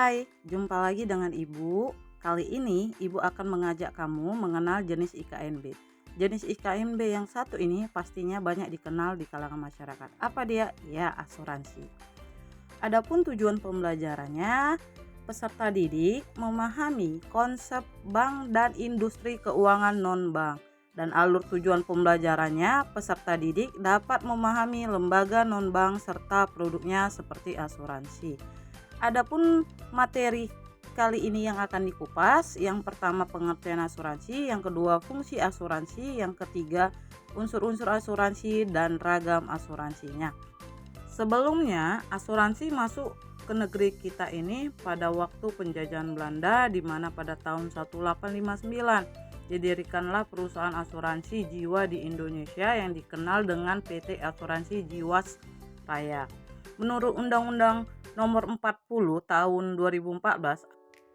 Hai, jumpa lagi dengan Ibu. Kali ini Ibu akan mengajak kamu mengenal jenis IKNB. Jenis IKNB yang satu ini pastinya banyak dikenal di kalangan masyarakat. Apa dia? Ya, asuransi. Adapun tujuan pembelajarannya, peserta didik memahami konsep bank dan industri keuangan non-bank. Dan alur tujuan pembelajarannya, peserta didik dapat memahami lembaga non-bank serta produknya seperti asuransi. Adapun materi kali ini yang akan dikupas, yang pertama pengertian asuransi, yang kedua fungsi asuransi, yang ketiga unsur-unsur asuransi dan ragam asuransinya. Sebelumnya, asuransi masuk ke negeri kita ini pada waktu penjajahan Belanda, di mana pada tahun 1859 didirikanlah perusahaan asuransi jiwa di Indonesia yang dikenal dengan PT Asuransi Jiwasraya. Menurut Undang-Undang Nomor 40 Tahun 2014,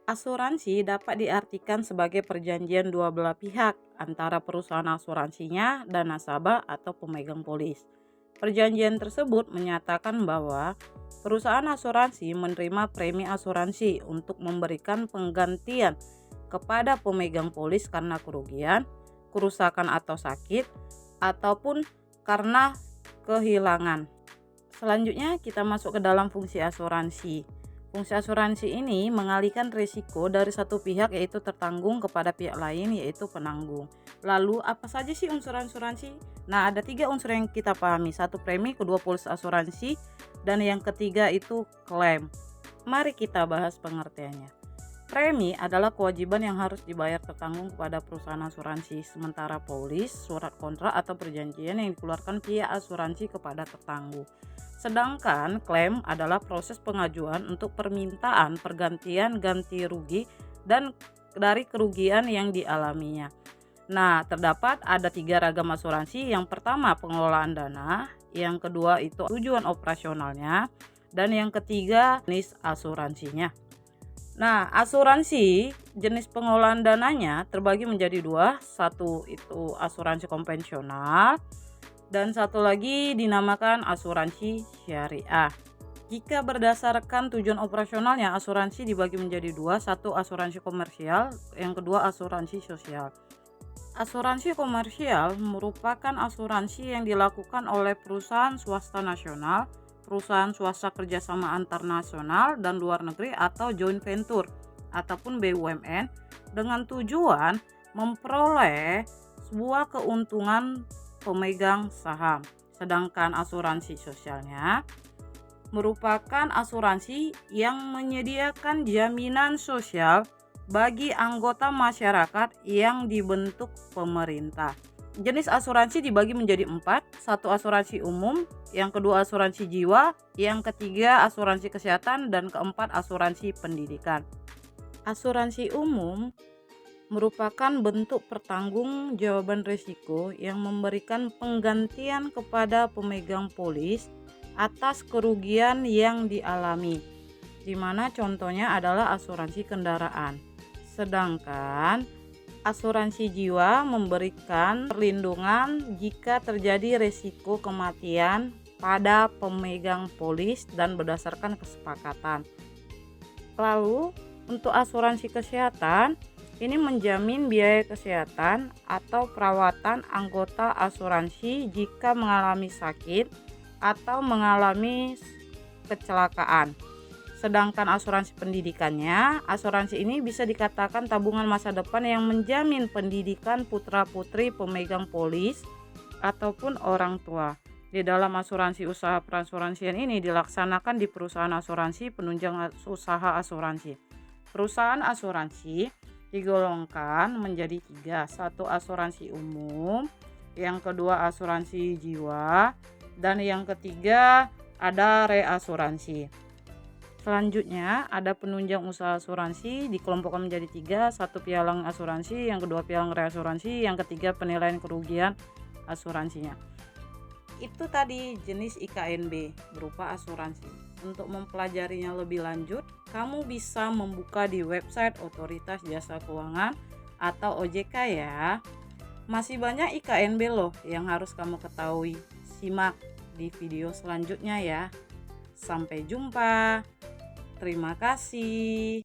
asuransi dapat diartikan sebagai perjanjian dua belah pihak antara perusahaan asuransinya dan nasabah atau pemegang polis. Perjanjian tersebut menyatakan bahwa perusahaan asuransi menerima premi asuransi untuk memberikan penggantian kepada pemegang polis karena kerugian, kerusakan atau sakit, ataupun karena kehilangan. Selanjutnya kita masuk ke dalam fungsi asuransi. Fungsi asuransi ini mengalihkan risiko dari satu pihak yaitu tertanggung kepada pihak lain yaitu penanggung. Lalu apa saja sih unsur asuransi? Nah, ada 3 unsur yang kita pahami. Satu premi, kedua polis asuransi, dan yang ketiga itu klaim. Mari kita bahas pengertiannya. Premi adalah kewajiban yang harus dibayar tertanggung kepada perusahaan asuransi, sementara polis, surat kontrak atau perjanjian yang dikeluarkan pihak asuransi kepada tertanggung. Sedangkan klaim adalah proses pengajuan untuk permintaan pergantian ganti rugi dan dari kerugian yang dialaminya. Nah, terdapat ada 3 ragam asuransi. Yang pertama pengelolaan dana, yang kedua itu tujuan operasionalnya, dan yang ketiga jenis asuransinya. Nah, asuransi jenis pengelolaan dananya terbagi menjadi 2. Satu itu asuransi konvensional dan satu lagi dinamakan asuransi syariah. Jika berdasarkan tujuan operasionalnya, asuransi dibagi menjadi 2. Satu asuransi komersial, yang kedua asuransi sosial. Asuransi komersial merupakan asuransi yang dilakukan oleh perusahaan swasta nasional, perusahaan swasta kerjasama antar nasional dan luar negeri atau joint venture ataupun BUMN dengan tujuan memperoleh sebuah keuntungan pemegang saham. Sedangkan asuransi sosialnya merupakan asuransi yang menyediakan jaminan sosial bagi anggota masyarakat yang dibentuk pemerintah. Jenis asuransi dibagi menjadi 4. Satu asuransi umum, yang kedua asuransi jiwa, yang ketiga asuransi kesehatan, dan keempat asuransi pendidikan. Asuransi umum merupakan bentuk pertanggungjawaban risiko yang memberikan penggantian kepada pemegang polis atas kerugian yang dialami, di mana contohnya adalah asuransi kendaraan. Sedangkan asuransi jiwa memberikan perlindungan jika terjadi risiko kematian pada pemegang polis dan berdasarkan kesepakatan. Lalu, untuk asuransi kesehatan, ini menjamin biaya kesehatan atau perawatan anggota asuransi jika mengalami sakit atau mengalami kecelakaan. Sedangkan asuransi pendidikannya, asuransi ini bisa dikatakan tabungan masa depan yang menjamin pendidikan putra-putri pemegang polis ataupun orang tua. Di dalam asuransi usaha perasuransian ini dilaksanakan di perusahaan asuransi penunjang usaha asuransi. Perusahaan asuransi digolongkan menjadi 3. Satu asuransi umum, yang kedua asuransi jiwa, dan yang ketiga ada reasuransi. Selanjutnya ada penunjang usaha asuransi dikelompokkan menjadi 3. Satu pialang asuransi, yang kedua pialang reasuransi, yang ketiga penilaian kerugian asuransinya. Itu tadi jenis IKNB berupa asuransi. Untuk mempelajarinya lebih lanjut, kamu bisa membuka di website Otoritas Jasa Keuangan atau OJK ya. Masih banyak IKNB loh yang harus kamu ketahui. Simak di video selanjutnya ya. Sampai jumpa. Terima kasih.